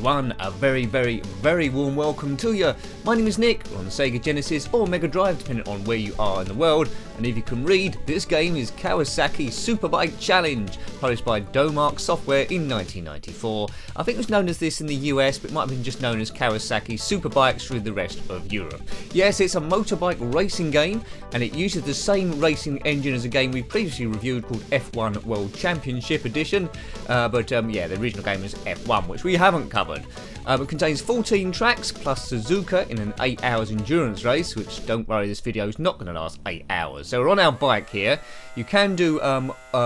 everyone, a very warm welcome to you. My name is Nick, we're on the SEGA Genesis or Mega Drive depending on where you are in the world, and if you can read, this game is Kawasaki Superbike Challenge, published by Domark Software in 1994. I think it was known as this in the US, but it might have been just known as Kawasaki Superbikes through the rest of Europe. Yes, it's a motorbike racing game, and it uses the same racing engine as a game we previously reviewed called F1 World Championship Edition, but the original game is F1, which we haven't covered. It contains 14 tracks plus Suzuka in an 8 hours endurance race, which, don't worry, this video is not going to last 8 hours. So we're on our bike here. You can do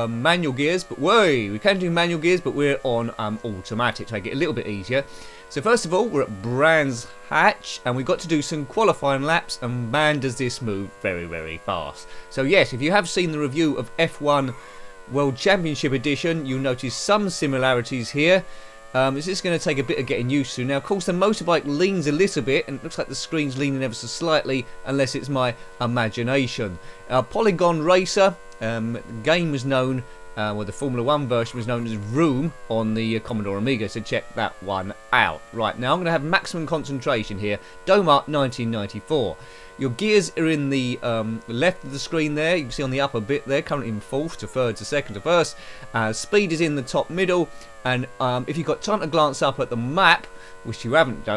manual gears, but we can do manual gears, but we're on automatic to make it a little bit easier. So first of all, we're at Brands Hatch, and we've got to do some qualifying laps, and man does this move very fast. So yes, if you have seen the review of F1 World Championship Edition, you'll notice some similarities here. This is going to take a bit of getting used to. Now, of course, the motorbike leans a little bit, and it looks like the screen's leaning ever so slightly, unless it's my imagination. Polygon Racer, the game was known, the Formula 1 version was known as Room on the Commodore Amiga, so check that one out. Right, now I'm going to have maximum concentration here. Domark 1994. Your gears are in the left of the screen there. You can see on the upper bit there, currently in fourth to third to second to first. Speed is in the top middle, and if you've got time to glance up at the map, which you haven't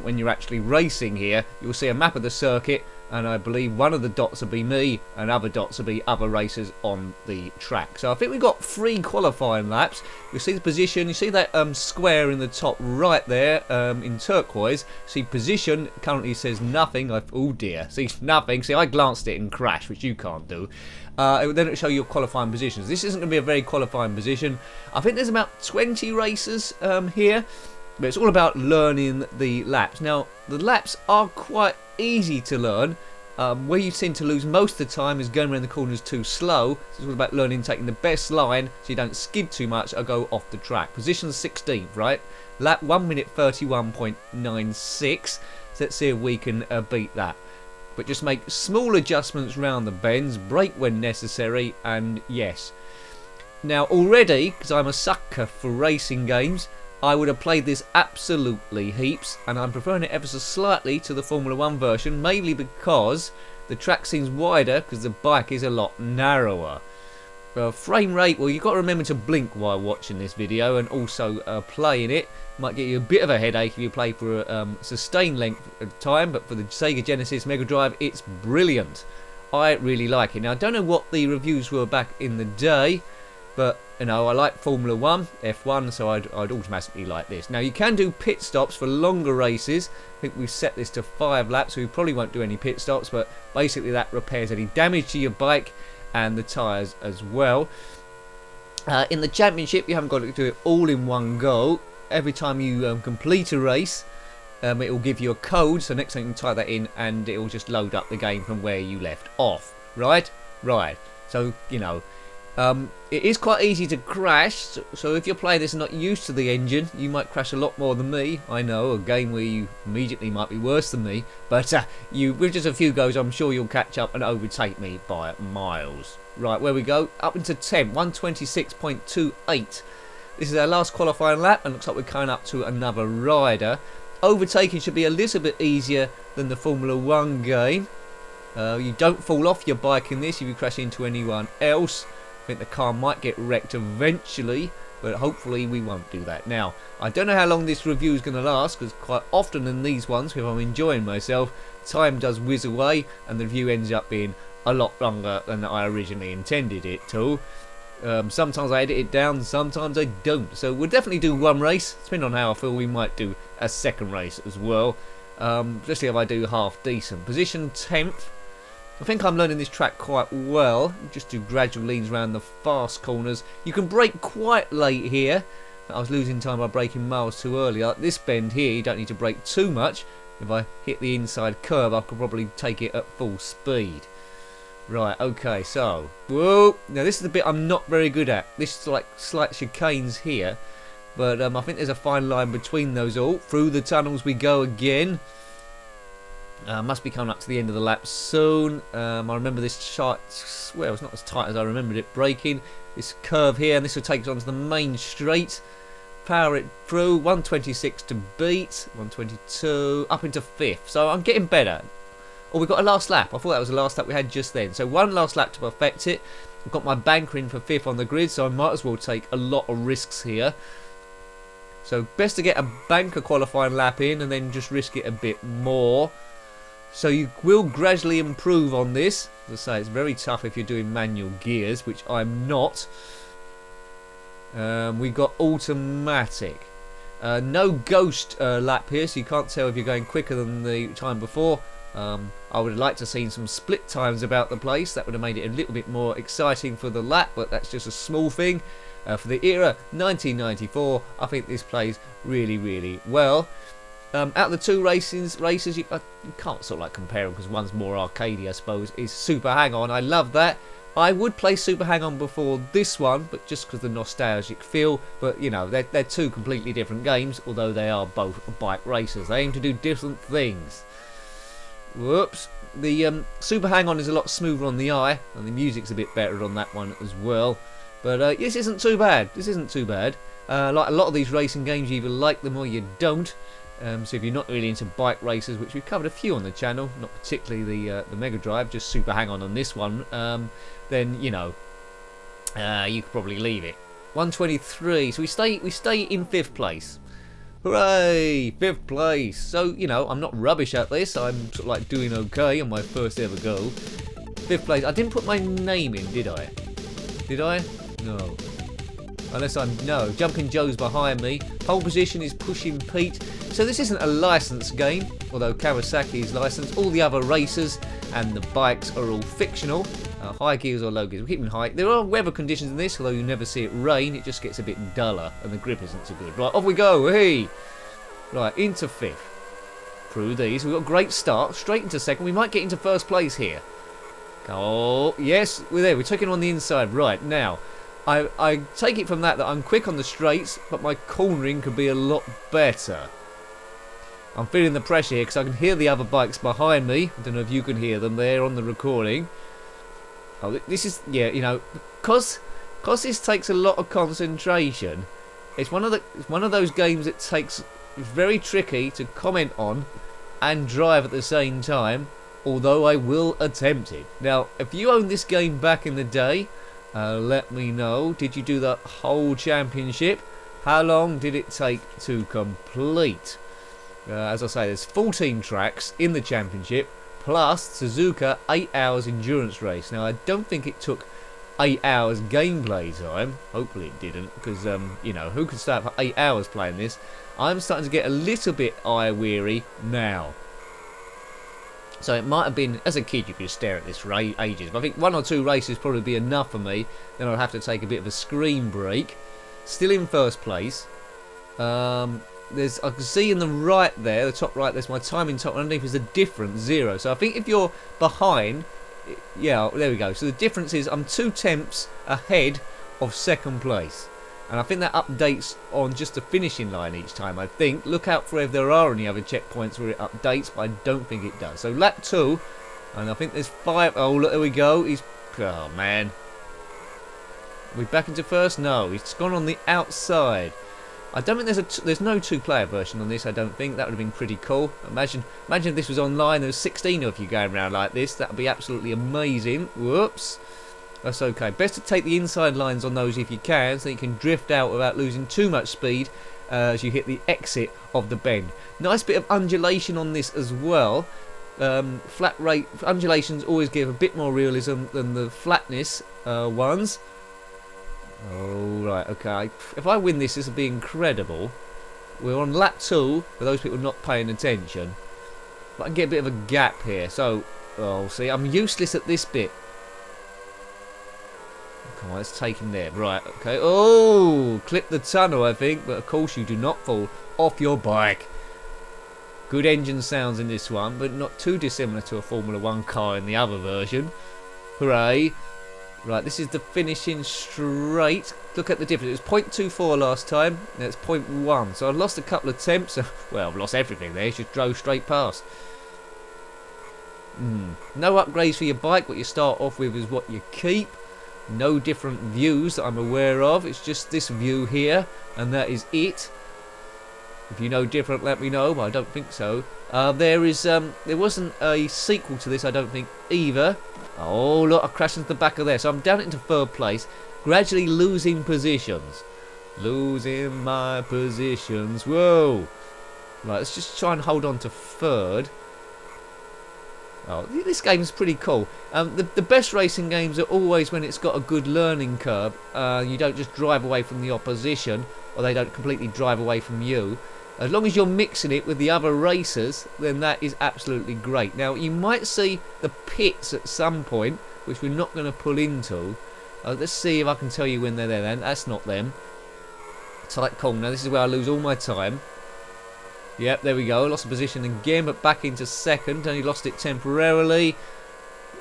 when you're actually racing here, you'll see a map of the circuit, and I believe one of the dots will be me, and other dots will be other racers on the track. So I think we've got 3 qualifying laps. You see the position, you see that square in the top right there in turquoise. See position currently says nothing. Oh dear, see nothing. See, I glanced it and crashed, which you can't do. Then it'll show your qualifying positions. This isn't going to be a very qualifying position. I think there's about 20 racers here, but it's all about learning the laps. Now, the laps are quite easy to learn. Where you tend to lose most of the time is going around the corners too slow. So it's all about learning, taking the best line so you don't skid too much or go off the track. Position 16th, right? Lap 1 minute 31.96. So let's see if we can beat that. But just make small adjustments round the bends, brake when necessary, and yes. Now already, because I'm a sucker for racing games, I would have played this absolutely heaps, and I'm preferring it ever so slightly to the Formula 1 version, mainly because the track seems wider because the bike is a lot narrower. Frame rate, well, you've got to remember to blink while watching this video, and also playing it might get you a bit of a headache if you play for a sustained length of time, but for the SEGA Genesis Mega Drive, it's brilliant. I really like it. Now, I don't know what the reviews were back in the day, but you know, I like Formula 1, F1, so I'd automatically like this. Now, you can do pit stops for longer races. I think we've set this to 5 laps, so we probably won't do any pit stops, but basically that repairs any damage to your bike and the tyres as well. In the championship, you haven't got to do it all in one go. Every time you complete a race, it will give you a code, so next time you can type that in and it will just load up the game from where you left off. Right? So, you know, it is quite easy to crash, so if you're playing this and not used to the engine, you might crash a lot more than me. I know, a game where you immediately might be worse than me, but with just a few goes, I'm sure you'll catch up and overtake me by miles. Right, where we go, up into 10, 126.28. This is our last qualifying lap, and looks like we're coming up to another rider. Overtaking should be a little bit easier than the Formula 1 game. You don't fall off your bike in this if you crash into anyone else. I think the car might get wrecked eventually, but hopefully we won't do that. Now, I don't know how long this review is going to last, because quite often in these ones, if I'm enjoying myself, time does whiz away, and the review ends up being a lot longer than I originally intended it to. Sometimes I edit it down, sometimes I don't. So we'll definitely do one race. Depending on how I feel, we might do a second race as well. Especially if I do half decent. Position 10th. I think I'm learning this track quite well. Just do gradual leans around the fast corners. You can brake quite late here. I was losing time by braking miles too early. Like this bend here, you don't need to brake too much. If I hit the inside curve, I could probably take it at full speed. Right, okay, so, whoa, now this is the bit I'm not very good at. This is like slight chicanes here, but I think there's a fine line between those all. Through the tunnels we go again. Must be coming up to the end of the lap soon. I remember this chart, well, it's not as tight as I remembered it braking. This curve here, and this will take us onto the main straight. power it through. 126 to beat, 122, up into 5th. So I'm getting better. Oh, we've got a last lap. I thought that was the last lap we had just then. So one last lap to perfect it. I've got my banker in for 5th on the grid, so I might as well take a lot of risks here. So best to get a banker qualifying lap in and then just risk it a bit more. So you will gradually improve on this. As I say, it's very tough if you're doing manual gears, which I'm not. We got automatic. No ghost lap here, so you can't tell if you're going quicker than the time before. I would have liked to have seen some split times about the place. That would have made it a little bit more exciting for the lap, but that's just a small thing. For the era 1994, I think this plays really, really well. Out of the two races, you can't sort of like compare them because one's more arcadey, I suppose. Is Super Hang-On. I love that. I would play Super Hang-On before this one, but just because of the nostalgic feel. But you know, they're two completely different games, although they are both bike racers. They aim to do different things. Whoops. The Super Hang-On is a lot smoother on the eye, and the music's a bit better on that one as well. But this isn't too bad. This isn't too bad. Like a lot of these racing games, you either like them or you don't. So if you're not really into bike races, which we've covered a few on the channel, not particularly the Mega Drive, just Super Hang-On on this one, then you know you could probably leave it. 123. So we stay in 5th place. Hooray! 5th place. So you know I'm not rubbish at this. I'm sort of like doing okay on my first ever go. 5th place. I didn't put my name in, did I? Did I? No. Unless I'm... No. Jumping Joe's behind me. Pole position is Pushing Pete. So this isn't a licensed game, although Kawasaki is licensed. All the other racers and the bikes are all fictional. High gears or low gears. We're keeping high. There are weather conditions in this, although you never see it rain. It just gets a bit duller and the grip isn't so good. Right, off we go. Hey! Right, into 5th. Through these. We've got a great start. Straight into 2nd. We might get into 1st place here. Oh, yes. We're there. We're taking on the inside. Right, now... I take it from that I'm quick on the straights, but my cornering could be a lot better. I'm feeling the pressure here because I can hear the other bikes behind me. I don't know if you can hear them there on the recording. Oh, this is, yeah, you know, because this takes a lot of concentration. It's one of those games that takes, it's very tricky to comment on and drive at the same time. Although I will attempt it. Now, if you owned this game back in the day, let me know. Did you do the whole championship? How long did it take to complete? As I say, there's 14 tracks in the championship, plus Suzuka 8 hours endurance race. Now, I don't think it took 8 hours gameplay time. Hopefully it didn't, because, you know, who could stay up for 8 hours playing this? I'm starting to get a little bit eye-weary now. So it might have been, as a kid, you could just stare at this for ages. But I think 1 or 2 races probably be enough for me. Then I'll have to take a bit of a screen break. Still in 1st place. I can see in the right there, the top right, there's my timing top. Underneath is a different 0. So I think if you're behind, yeah, there we go. So the difference is I'm 2 tenths ahead of 2nd place. And I think that updates on just the finishing line each time, I think. Look out for if there are any other checkpoints where it updates, but I don't think it does. So lap 2, and I think there's 5. Oh, look, there we go. Oh, man. Are we back into 1st? No, he's gone on the outside. I don't think there's no 2-player version on this, I don't think. That would have been pretty cool. Imagine if this was online, there was 16 of you going around like this. That would be absolutely amazing. Whoops. That's okay. Best to take the inside lines on those if you can, so you can drift out without losing too much speed as you hit the exit of the bend. Nice bit of undulation on this as well. Flat rate undulations always give a bit more realism than the flatness ones. Oh, right, okay. If I win this, this will be incredible. We're on lap 2, for those people not paying attention. But I can get a bit of a gap here. So, oh, see, I'm useless at this bit. Come on, let's take him there. Right, okay. Oh, clip the tunnel, I think. But, of course, you do not fall off your bike. Good engine sounds in this one, but not too dissimilar to a Formula 1 car in the other version. Hooray. Right, this is the finishing straight. Look at the difference. It was 0.24 last time. Now it's 0.1. So I've lost a couple of temps. Well, I've lost everything there. Just drove straight past. No upgrades for your bike. What you start off with is what you keep. No different views that I'm aware of. It's just this view here, and that is it. If you know different, let me know, but I don't think so. There wasn't a sequel to this, I don't think, either. Oh, look, I crashed into the back of there. So I'm down into 3rd place, gradually losing positions. Losing my positions. Whoa. Right, let's just try and hold on to 3rd. Oh, this game is pretty cool. The best racing games are always when it's got a good learning curve. You don't just drive away from the opposition, or they don't completely drive away from you. As long as you're mixing it with the other racers, then that is absolutely great. Now, you might see the pits at some point, which we're not going to pull into. Let's see if I can tell you when they're there then. That's not them. Tight corner. This is where I lose all my time. Yep, there we go. Lost the position again, but back into 2nd. Only lost it temporarily.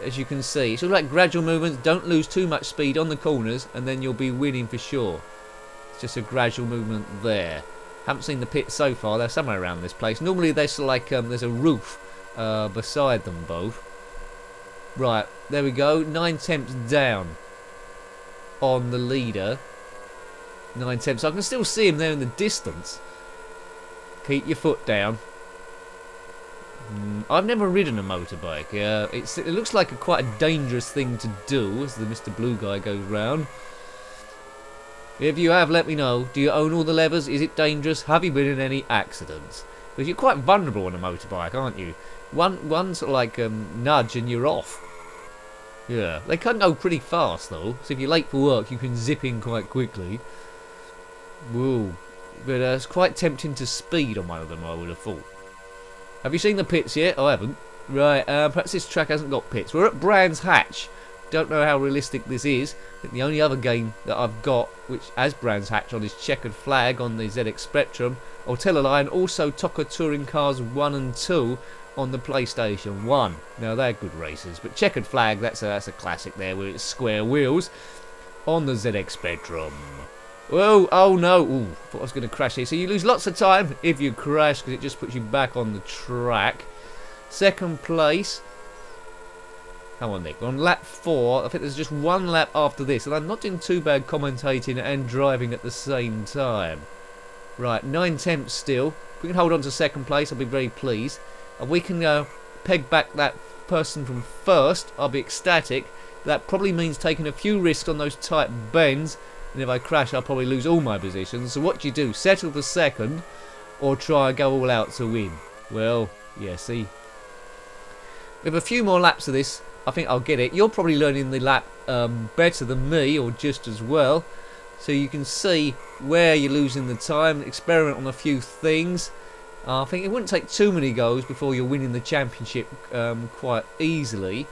As you can see, it's all like gradual movements. Don't lose too much speed on the corners, and then you'll be winning for sure. It's just a gradual movement there. Haven't seen the pits so far. They're somewhere around this place. Normally there's like there's a roof beside them both. Right, there we go. 9 tenths down on the leader. 9 tenths. I can still see him there in the distance. Keep your foot down. I've never ridden a motorbike. It looks like quite a dangerous thing to do as the Mr. Blue guy goes round. If you have, let me know. Do you own all the levers? Is it dangerous? Have you been in any accidents? Because you're quite vulnerable on a motorbike, aren't you? One sort of like nudge and you're off. Yeah, they can go pretty fast though. So if you're late for work, you can zip in quite quickly. Whoa. But it's quite tempting to speed on one of them, I would have thought. Have you seen the pits yet? I haven't. Right, perhaps this track hasn't got pits. We're at Brands Hatch. Don't know how realistic this is. I think the only other game that I've got which has Brands Hatch on is Checkered Flag on the ZX Spectrum, or Teleli, and also Toka Touring Cars 1 and 2 on the PlayStation 1. Now they're good races, but Checkered Flag, that's a classic there with its square wheels on the ZX Spectrum. Whoa, oh no, ooh, thought I was going to crash here. So you lose lots of time if you crash because it just puts you back on the track. 2nd place. Come on, Nick. We're on lap 4. I think there's just 1 lap after this, and I'm not doing too bad commentating and driving at the same time. Right, 9 tenths still. If we can hold on to 2nd place, I'll be very pleased. And we can peg back that person from 1st. I'll be ecstatic. That probably means taking a few risks on those tight bends, and if I crash, I'll probably lose all my positions. So what do you do? Settle for 2nd, or try and go all out to win? Well, yeah, see. With a few more laps of this, I think I'll get it. You're probably learning the lap better than me, or just as well. So you can see where you're losing the time, experiment on a few things. I think it wouldn't take too many goes before you're winning the championship quite easily.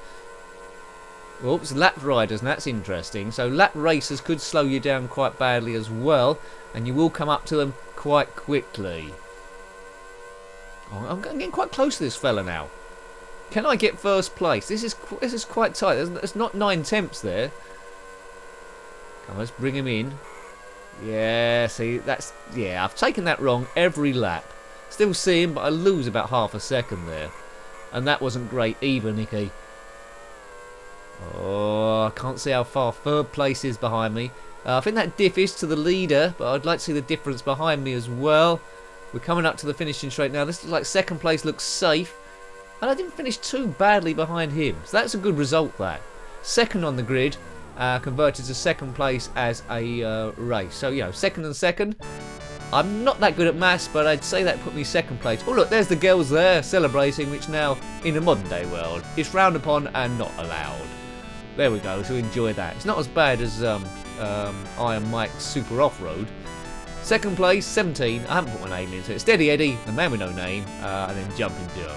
Oops, lap riders, and that's interesting. So lap racers could slow you down quite badly as well, and you will come up to them quite quickly. Oh, I'm getting quite close to this fella now. Can I get 1st place? This is quite tight. There's not 9 tenths there. Come on, let's bring him in. Yeah, see, yeah, I've taken that wrong every lap. Still see him, but I lose about half a second there. And that wasn't great either, Nicky. Oh, I can't see how far 3rd place is behind me. I think that diff is to the leader, but I'd like to see the difference behind me as well. We're coming up to the finishing straight now. This looks like 2nd place looks safe. And I didn't finish too badly behind him. So that's a good result, that. 2nd on the grid, converted to 2nd place as a race. So, you know, 2nd and 2nd. I'm not that good at maths, but I'd say that put me 2nd place. Oh, look, there's the girls there celebrating, which now, in the modern day world, is frowned upon and not allowed. There we go, so enjoy that. It's not as bad as Iron Mike's Super Off-Road. 2nd place, 17. I haven't put my name into it. Steady Eddie, the man with no name, and then Jumping Joe.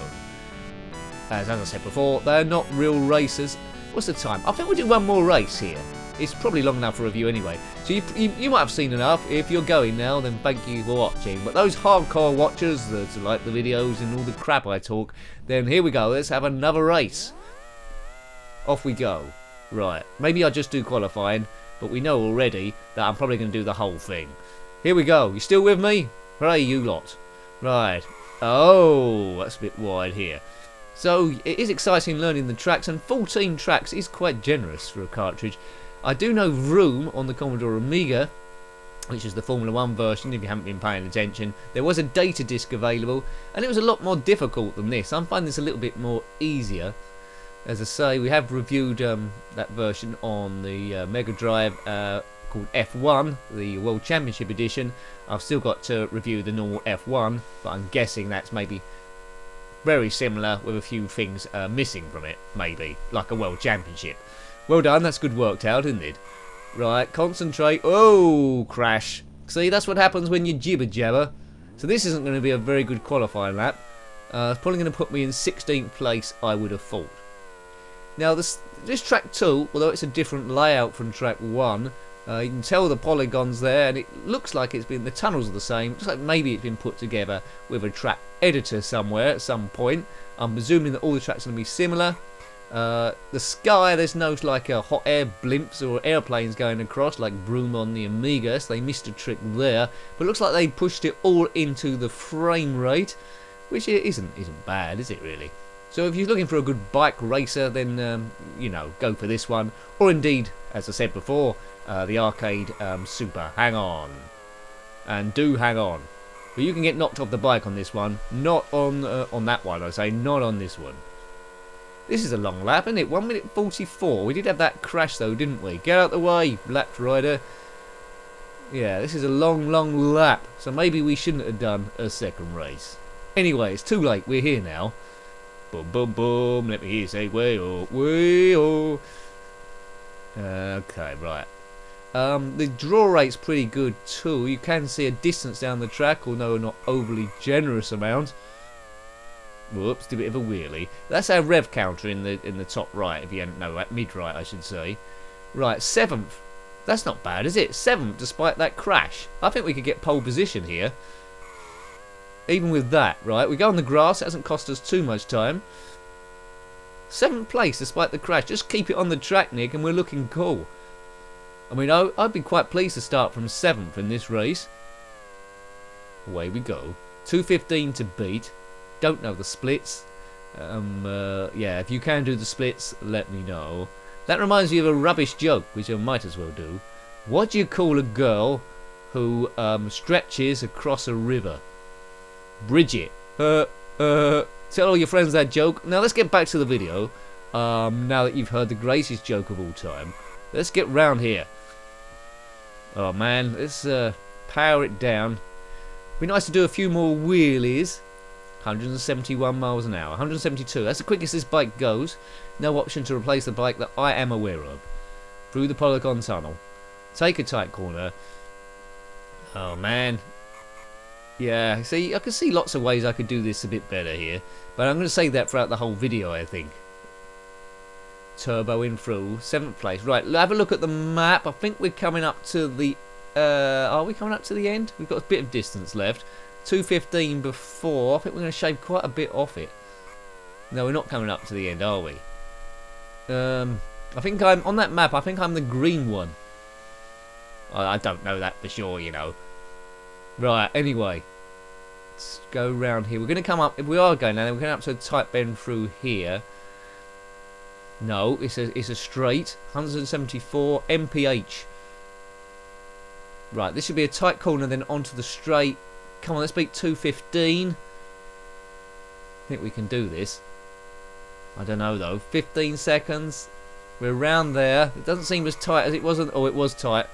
As I said before, they're not real racers. What's the time? I think we'll do one more race here. It's probably long enough for a review anyway. So you might have seen enough. If you're going now, then thank you for watching. But those hardcore watchers that like the videos and all the crap I talk, then here we go. Let's have another race. Off we go. Right. Maybe I'll just do qualifying, but we know already that I'm probably going to do the whole thing. Here we go. You still with me? Hooray, you lot. Right. Oh, that's a bit wide here. So it is exciting learning the tracks, and 14 tracks is quite generous for a cartridge. I do know Vroom on the Commodore Amiga, which is the Formula 1 version, if you haven't been paying attention. There was a data disc available, and it was a lot more difficult than this. I'm finding this a little bit more easier. As I say, we have reviewed that version on the Mega Drive called F1, the World Championship Edition. I've still got to review the normal F1, but I'm guessing that's maybe very similar with a few things missing from it, maybe, like a World Championship. Well done, that's good worked out, isn't it? Right, concentrate. Oh, crash. See, that's what happens when you jibber jabber. So this isn't going to be a very good qualifying lap. It's probably going to put me in 16th place, I would have thought. Now, this track 2, although it's a different layout from track 1, you can tell the polygons there, and it looks like the tunnels are the same. Looks like maybe it's been put together with a track editor somewhere at some point. I'm presuming that all the tracks are going to be similar. The sky, there's no like hot air blimps or airplanes going across like Broom on the Amiga, so they missed a trick there. But it looks like they pushed it all into the frame rate, which isn't bad, is it really? So if you're looking for a good bike racer, then you know, go for this one, or indeed, as I said before, the arcade Super Hang On, and do hang on. But you can get knocked off the bike on this one, not on that one. I say not on this one. This is a long lap, isn't it? 1 minute 44. We did have that crash though, didn't we? Get out the way, lap rider. Yeah, this is a long lap, so maybe we shouldn't have done a second race. Anyway, it's too late. We're here now. Boom, boom, boom. Let me hear you say, way-oh, way-oh. Okay, right. The draw rate's pretty good too. You can see a distance down the track, although not overly generous amount. Whoops, did a bit of a wheelie. That's our rev counter in the top right, if you hadn't know that. Mid-right, I should say. Right, 7th. That's not bad, is it? 7th, despite that crash. I think we could get pole position here. Even with that, right? We go on the grass, it hasn't cost us too much time. 7th place despite the crash. Just keep it on the track, Nick, and we're looking cool. I mean, I'd be quite pleased to start from 7th in this race. Away we go. 2:15 to beat. Don't know the splits. Yeah, if you can do the splits, let me know. That reminds me of a rubbish joke, which I might as well do. What do you call a girl who stretches across a river? Bridget. Tell all your friends that joke. Now let's get back to the video. Now that you've heard the greatest joke of all time, let's get round here. Oh man, let's power it down. Be nice to do a few more wheelies. 171 miles an hour. 172. That's the quickest this bike goes. No option to replace the bike that I am aware of. Through the Polygon Tunnel. Take a tight corner. Oh man. Yeah, see, I can see lots of ways I could do this a bit better here. But I'm going to say that throughout the whole video, I think. Turbo in through. 7th place. Right, have a look at the map. I think we're coming up to the... are we coming up to the end? We've got a bit of distance left. 2:15 before. I think we're going to shave quite a bit off it. No, we're not coming up to the end, are we? I think I'm... On that map, I think I'm the green one. I don't know that for sure, you know. Right, anyway. Let's go round here. We're going to come up... If we are going down, we're going up to a tight bend through here. No, it's a straight. 174 mph. Right, this should be a tight corner, then onto the straight. Come on, let's beat 2:15. I think we can do this. I don't know though. 15 seconds. We're around there. It doesn't seem as tight as it wasn't. Oh, it was tight.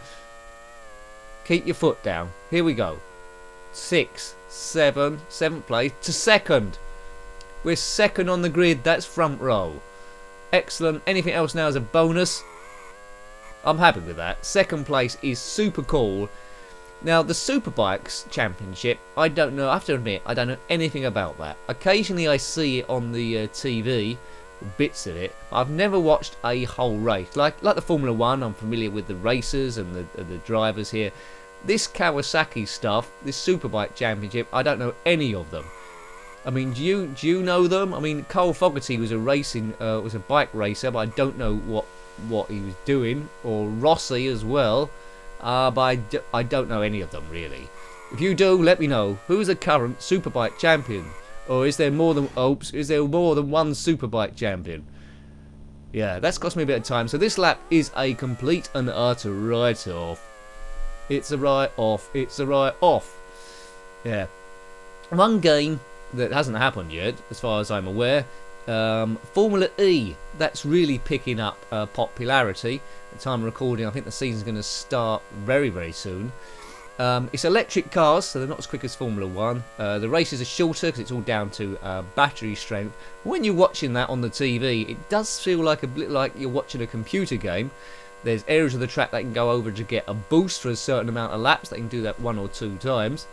Keep your foot down. Here we go. 6, 7, 7th place to 2nd. We're 2nd on the grid. That's front row. Excellent. Anything else now is a bonus. I'm happy with that. 2nd place is super cool. Now, the Superbikes Championship, I don't know, I have to admit, I don't know anything about that. Occasionally I see it on the TV, bits of it. I've never watched a whole race. Like the Formula 1, I'm familiar with the racers and the drivers here. This Kawasaki stuff, this Superbike Championship, I don't know any of them. I mean, do you know them? I mean, Cole Fogarty was a bike racer, but I don't know what he was doing. Or Rossi as well. But I don't know any of them, really. If you do, let me know. Who's the current Superbike champion? Or is there more than one Superbike champion? Yeah, that's cost me a bit of time. So this lap is a complete and utter write-off. It's a write-off. It's a write-off. Yeah. One game that hasn't happened yet, as far as I'm aware, Formula E. That's really picking up popularity. At the time of recording, I think the season's going to start very, very soon. It's electric cars, so they're not as quick as Formula 1. The races are shorter because it's all down to battery strength. When you're watching that on the TV, it does feel like a bit like you're watching a computer game. There's areas of the track that can go over to get a boost for a certain amount of laps. They can do that 1 or 2 times.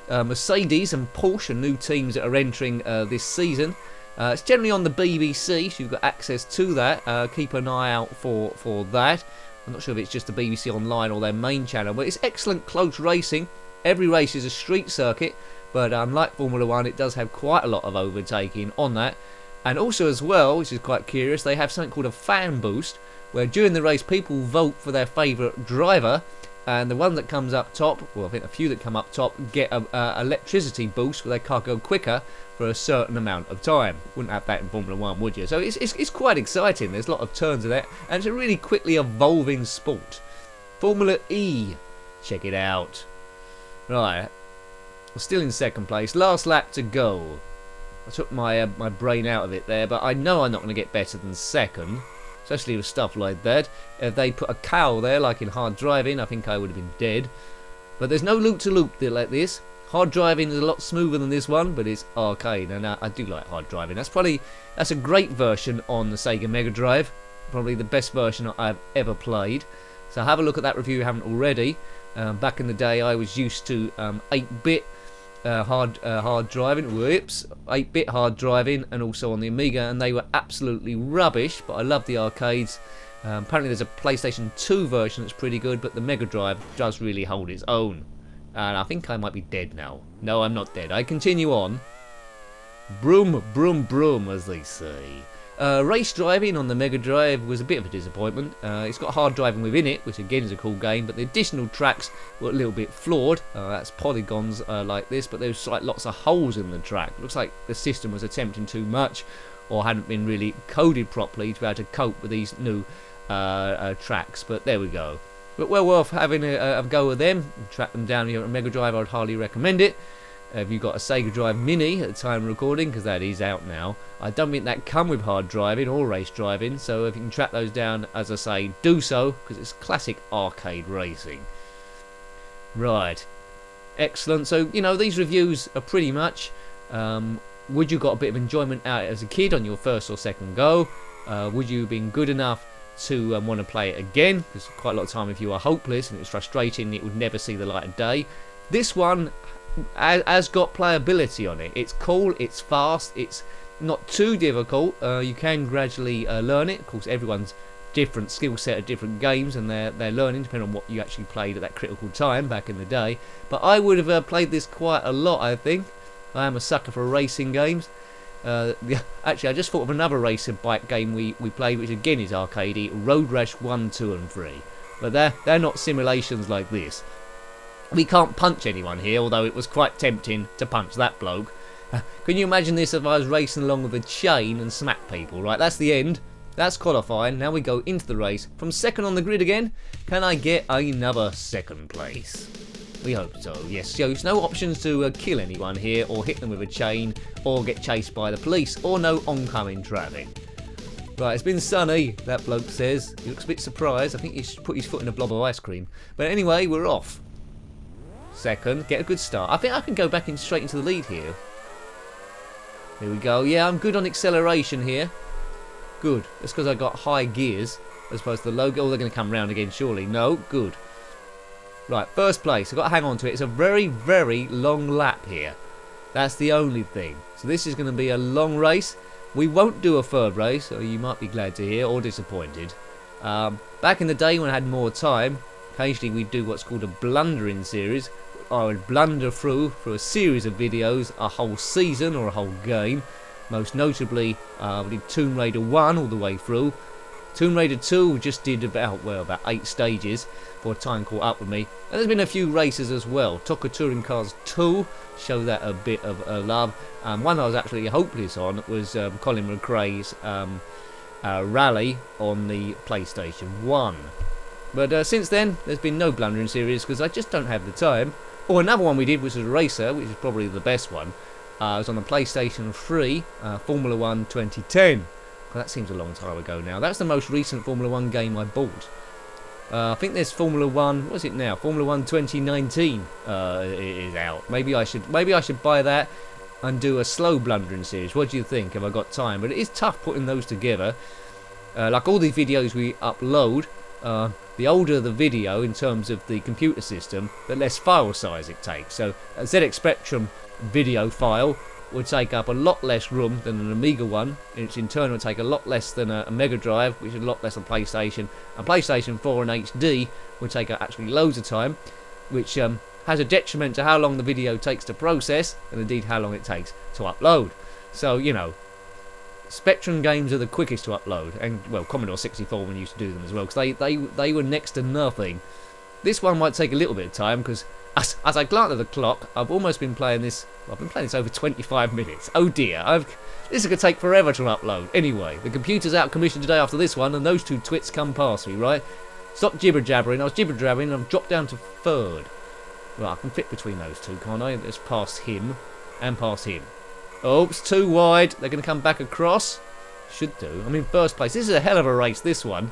Mercedes and Porsche are new teams that are entering this season. It's generally on the BBC, so you've got access to that. Keep an eye out for that. I'm not sure if it's just the BBC Online or their main channel, but it's excellent close racing. Every race is a street circuit, but unlike Formula 1, it does have quite a lot of overtaking on that. And also as well, which is quite curious, they have something called a fan boost, where during the race people vote for their favourite driver, and the one that comes up top, well I think a few that come up top, get an electricity boost where their car go quicker for a certain amount of time. Wouldn't have that in Formula 1, would you? So it's quite exciting. There's a lot of turns of that, and it's a really quickly evolving sport. Formula E, check it out. Right, we're still in second place. Last lap to go. I took my brain out of it there, but I know I'm not going to get better than second, especially with stuff like that. If they put a cow there, like in hard driving, I think I would have been dead. But there's no loop-to-loop like this. Hard driving is a lot smoother than this one, but it's arcade, and I do like hard driving. That's a great version on the Sega Mega Drive, probably the best version I've ever played. So have a look at that review if you haven't already. Back in the day, I was used to 8-bit hard driving. Whoops, 8-bit hard driving, and also on the Amiga, and they were absolutely rubbish. But I love the arcades. Apparently, there's a PlayStation 2 version that's pretty good, but the Mega Drive does really hold its own. And I think I might be dead now. No, I'm not dead. I continue on. Broom, broom, broom, as they say. Race driving on the Mega Drive was a bit of a disappointment. It's got hard driving within it, which again is a cool game, but the additional tracks were a little bit flawed. That's polygons like this, but there's like lots of holes in the track. Looks like the system was attempting too much, or hadn't been really coded properly to be able to cope with these new tracks. But there we go. But well worth having a go with them. Track them down here on Mega Drive. I would highly recommend it. If you've got a Sega Drive Mini at the time of recording, because that is out now, I don't think that come with hard driving or race driving, so if you can track those down, as I say, do so, because it's classic arcade racing. Right, excellent. So, you know, these reviews are pretty much, would you got a bit of enjoyment out of it as a kid on your first or second go? Would you have been good enough to want to play it again? Because quite a lot of time if you are hopeless and it's frustrating, it would never see the light of day. This one has got playability on it. It's cool, it's fast, it's not too difficult. You can gradually learn it. Of course, everyone's different skill set at different games, and they're learning depending on what you actually played at that critical time back in the day. But I would have played this quite a lot, I think. I am a sucker for racing games. Actually, I just thought of another racer bike game we played, which again is arcadey, Road Rash 1, 2 and 3. But they're not simulations like this. We can't punch anyone here, although it was quite tempting to punch that bloke. Can you imagine this if I was racing along with a chain and smack people? Right, that's the end. That's qualifying. Now we go into the race. From second on the grid again. Can I get another second place? We hope so, yes. So there's no options to kill anyone here, or hit them with a chain, or get chased by the police, or no oncoming traffic. Right, it's been sunny, that bloke says. He looks a bit surprised. I think he's put his foot in a blob of ice cream. But anyway, we're off. Second, get a good start. I think I can go back in straight into the lead here. Here we go. Yeah, I'm good on acceleration here. Good. That's because I got high gears as opposed to the low. Oh, they're going to come round again, surely. No, good. Right, first place. I've got to hang on to it. It's a very, very long lap here. That's the only thing. So this is going to be a long race. We won't do a third race, so you might be glad to hear, or disappointed. Back in the day when I had more time, occasionally we'd do what's called a blundering series. I would blunder through a series of videos, a whole season or a whole game. Most notably, we did Tomb Raider 1 all the way through. Tomb Raider 2 just did about 8 stages before time caught up with me. And there's been a few races as well. Toka Touring Cars 2, show that a bit of love. One I was actually hopeless on was Colin McRae's Rally on the PlayStation 1. But since then, there's been no blundering series because I just don't have the time. Or another one we did, which was a racer, which is probably the best one. It was on the PlayStation 3, Formula 1 2010. Well, that seems a long time ago now. That's the most recent Formula 1 game I bought. I think there's Formula 1. What's it now? Formula 1 2019 is out. Maybe I should buy that and do a slow blundering series. What do you think? Have I got time? But it is tough putting those together. Like all these videos we upload, the older the video in terms of the computer system, the less file size it takes. So a ZX Spectrum video file would take up a lot less room than an Amiga one. Its in turn would take a lot less than a Mega Drive, which is a lot less than PlayStation. A PlayStation 4 in HD would take actually loads of time, which has a detriment to how long the video takes to process, and indeed how long it takes to upload. So, you know, Spectrum games are the quickest to upload, and well, Commodore 64 when used to do them as well, because they were next to nothing. This one might take a little bit of time, because as I glance at the clock, I've almost been playing this. I've been playing this over 25 minutes. Oh dear, this is going to take forever to upload. Anyway, the computer's out of commission today after this one, and those two twits come past me, right? Stop jibber jabbering. I was jibber jabbering, and I've dropped down to third. Right, I can fit between those two, can't I? Let's pass him and pass him. Oh, it's too wide. They're going to come back across. Should do. I'm in first place. This is a hell of a race, this one.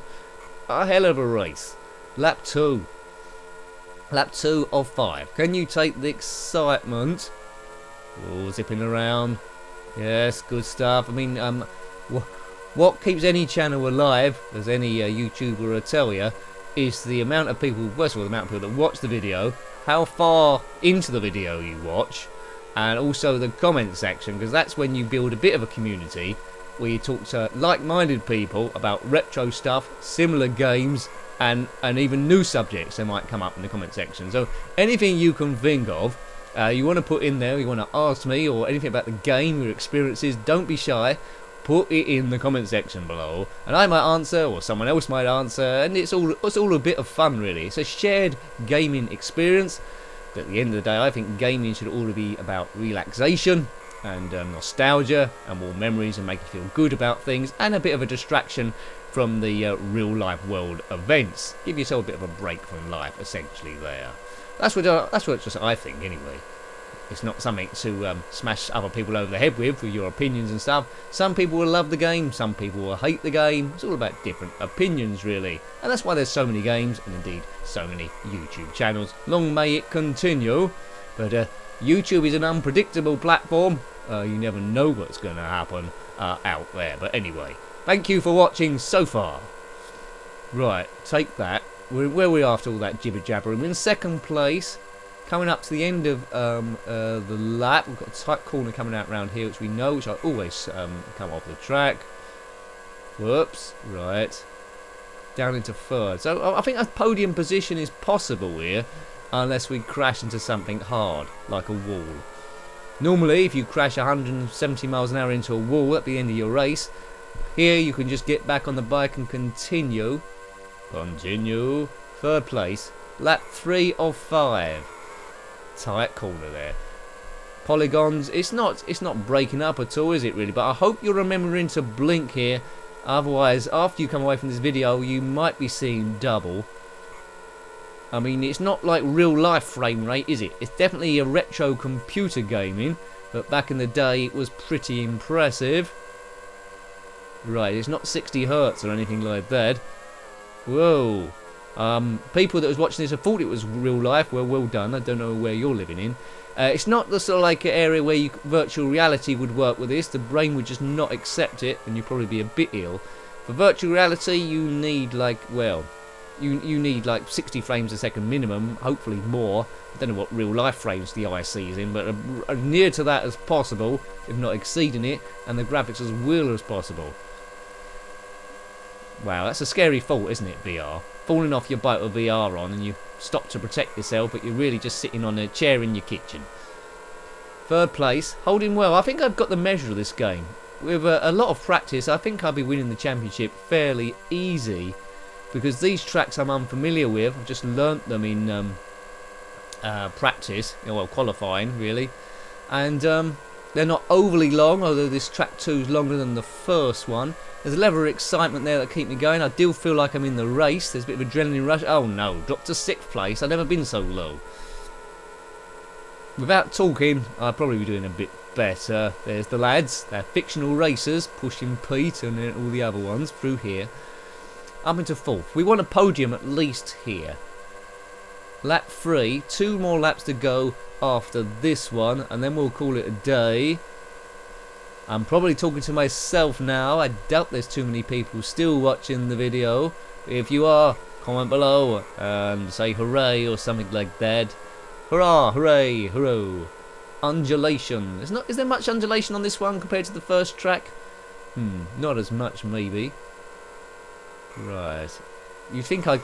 A hell of a race. Lap 2. Lap 2 of 5. Can you take the excitement? Oh, zipping around. Yes, good stuff. I mean, what keeps any channel alive, as any YouTuber will tell you, is the amount of people, first of all, the amount of people that watch the video, how far into the video you watch, and also the comment section, because that's when you build a bit of a community where you talk to like-minded people about retro stuff, similar games, and even new subjects that might come up in the comment section. So anything you can think of, you want to put in there, you want to ask me, or anything about the game, your experiences, don't be shy. Put it in the comment section below, and I might answer, or someone else might answer, and it's all a bit of fun, really. It's a shared gaming experience. At the end of the day, I think gaming should all be about relaxation and nostalgia and more memories and make you feel good about things, and a bit of a distraction from the real life world events. Give yourself a bit of a break from life, essentially. There, that's what just I think anyway. It's not something to smash other people over the head with your opinions and stuff. Some people will love the game, some people will hate the game. It's all about different opinions, really. And that's why there's so many games, and indeed so many YouTube channels. Long may it continue. But YouTube is an unpredictable platform. You never know what's going to happen out there. But anyway, thank you for watching so far. Right, take that. Where are we after all that jibber jabber? We're in second place. Coming up to the end of the lap, we've got a tight corner coming out around here, which we know, which I always come off the track. Whoops, right. Down into third. So I think a podium position is possible here, unless we crash into something hard, like a wall. Normally, if you crash 170 miles an hour into a wall, that'd be the end of your race. Here, you can just get back on the bike and continue. Continue. Third place. Lap 3 of 5. Tight corner there. Polygons, it's not breaking up at all, is it really? But I hope you're remembering to blink here, otherwise after you come away from this video you might be seeing double. I mean, it's not like real life frame rate, is it? It's definitely a retro computer gaming, but back in the day it was pretty impressive. Right, it's not 60 Hertz or anything like that. Whoa. People that was watching this have thought it was real life. Well done. I don't know where you're living in. It's not the sort of like area where virtual reality would work with this. The brain would just not accept it, and you'd probably be a bit ill. For virtual reality, you need like, well, you need like 60 frames a second minimum, hopefully more. I don't know what real life frames the eye sees in, but near to that as possible, if not exceeding it, and the graphics as real as possible. Wow, that's a scary thought, isn't it, VR? Falling off your bike with VR on, and you stop to protect yourself, but you're really just sitting on a chair in your kitchen. Third place, holding well. I think I've got the measure of this game. With a lot of practice, I think I'll be winning the championship fairly easy, because these tracks I'm unfamiliar with. I've just learnt them in practice, well, qualifying really, and They're not overly long, although this track 2 is longer than the first one. There's a level of excitement there that keep me going. I do feel like I'm in the race. There's a bit of adrenaline rush. Oh no, dropped to 6th place. I've never been so low. Without talking, I'll probably be doing a bit better. There's the lads. They're fictional racers, pushing Pete and then all the other ones through here. Up into 4th. We want a podium at least here. Lap 3. 2 more laps to go after this one, and then we'll call it a day. I'm probably talking to myself now. I doubt there's too many people still watching the video. If you are, comment below and say hooray or something like that. Hurrah, hooray, hurrah. Undulation. Is there much undulation on this one compared to the first track? Not as much maybe. Right. You'd think I'd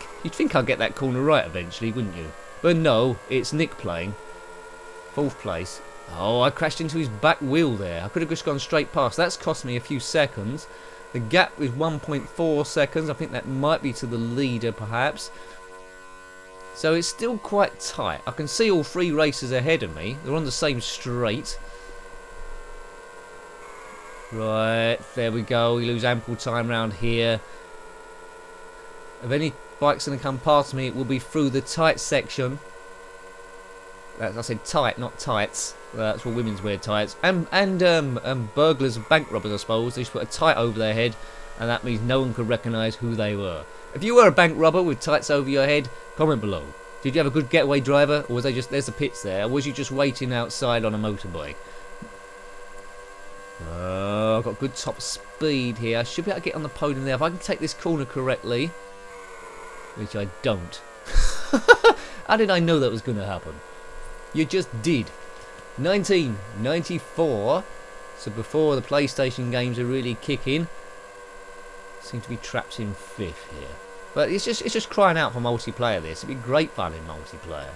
get that corner right eventually, wouldn't you? But no, it's Nick playing. 4th place. Oh, I crashed into his back wheel there. I could have just gone straight past. That's cost me a few seconds. The gap is 1.4 seconds. I think that might be to the leader, perhaps. So it's still quite tight. I can see all 3 racers ahead of me. They're on the same straight. Right, there we go. We lose ample time round here. If any bike's going to come past me, it will be through the tight section. I said tight, not tights. That's what women's wear, tights. And burglars and bank robbers, I suppose. They just put a tight over their head, and that means no one could recognise who they were. If you were a bank robber with tights over your head, comment below. Did you have a good getaway driver, or was they just, there's the pits there, or was you just waiting outside on a motorbike? Oh, I've got good top speed here. I should be able to get on the podium there if I can take this corner correctly. Which I don't. How did I know that was going to happen? You just did. 1994. So before the PlayStation games are really kicking. Seem to be trapped in 5th here. But it's just crying out for multiplayer this. It'd be great fun in multiplayer.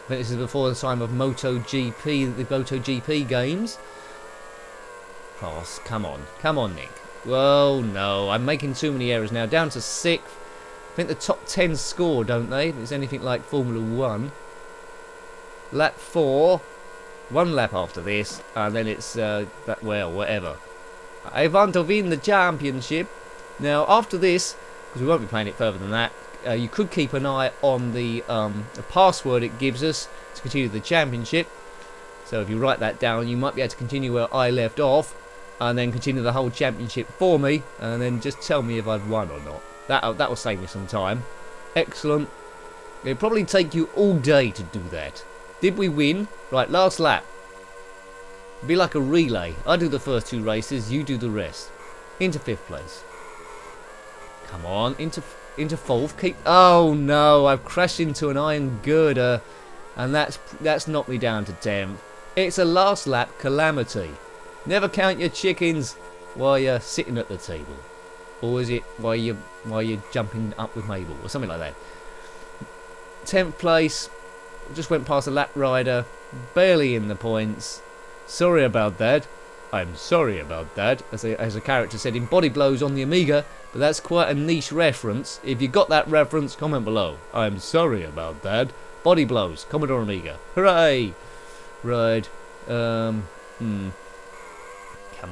But this is before the time of MotoGP, the MotoGP games. Pass. Come on. Come on, Nick. Whoa, no. I'm making too many errors now. Down to 6th. I think the top 10 score, don't they? If it's anything like Formula 1. Lap 4. 1 lap after this. And then it's, well, whatever. I want to win the championship. Now, after this, because we won't be playing it further than that, you could keep an eye on the password it gives us to continue the championship. So if you write that down, you might be able to continue where I left off. And then continue the whole championship for me. And then just tell me if I've won or not. That will save me some time. Excellent. It'll probably take you all day to do that. Did we win? Right, last lap. It'll be like a relay. I do the first 2 races, you do the rest. Into 5th place. Come on, into 4th. Keep. Oh no, I've crashed into an iron girder, and that's knocked me down to 10th. It's a last lap calamity. Never count your chickens while you're sitting at the table. Or is it while you're jumping up with Mabel or something like that? 10th place. Just went past a lap rider. Barely in the points. Sorry about that. I'm sorry about that. As a character said in Body Blows on the Amiga. But that's quite a niche reference. If you got that reference, comment below. I'm sorry about that. Body Blows. Commodore Amiga. Hooray! Right. Come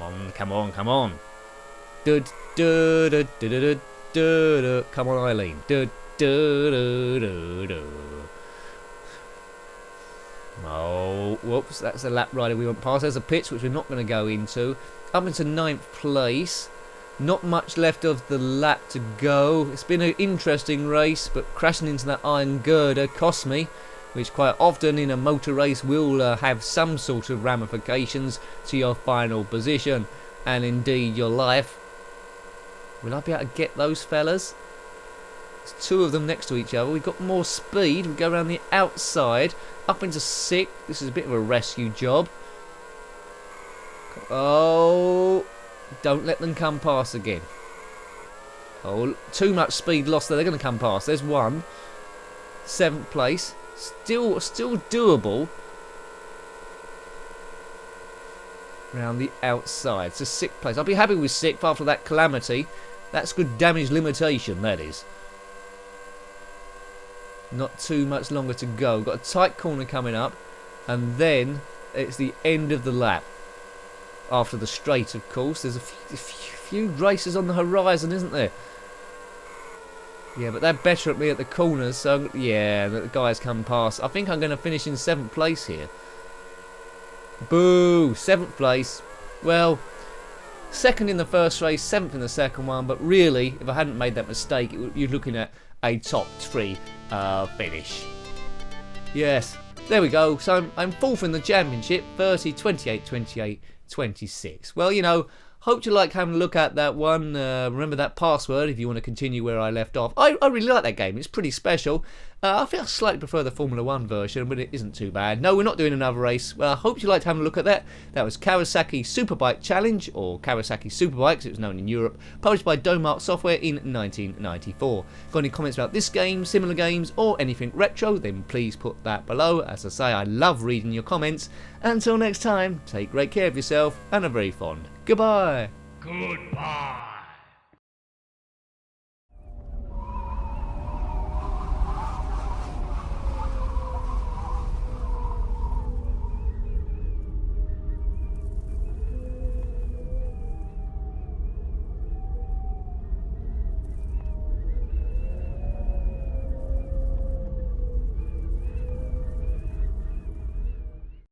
on, come on, come on. Come on, Eileen. Oh, whoops, that's a lap rider we went past. There's a pitch which we're not going to go into. Up into 9th place. Not much left of the lap to go. It's been an interesting race, but crashing into that iron girder cost me, which quite often in a motor race will have some sort of ramifications to your final position, and indeed your life. Will I be able to get those fellas? There's 2 of them next to each other. We've got more speed. We go around the outside, up into 6th. This is a bit of a rescue job. Oh, don't let them come past again. Oh, too much speed lost there. They're going to come past. There's 1. 7th place. Still doable. Round the outside. So 6th place. I'll be happy with 6th after that calamity. That's good damage limitation, that is. Not too much longer to go. Got a tight corner coming up. And then it's the end of the lap. After the straight, of course. There's a few races on the horizon, isn't there? Yeah, but they're better at me at the corners, so yeah, the guys come past. I think I'm going to finish in 7th place here. Boo! 7th place. Well, 2nd in the first race, 7th in the second one, but really, if I hadn't made that mistake, you're looking at a top 3 finish. Yes, there we go. So I'm 4th in the championship, 30, 28, 28, 26. Well, you know, hope you like having a look at that one. Remember that password if you want to continue where I left off. I really like that game. It's pretty special. I think I slightly prefer the Formula 1 version, but it isn't too bad. No, we're not doing another race. Well, I hope you liked having a look at that. That was Kawasaki Superbike Challenge, or Kawasaki Superbikes, it was known in Europe, published by Domark Software in 1994. Got any comments about this game, similar games, or anything retro, then please put that below. As I say, I love reading your comments. Until next time, take great care of yourself, and a very fond goodbye. Goodbye.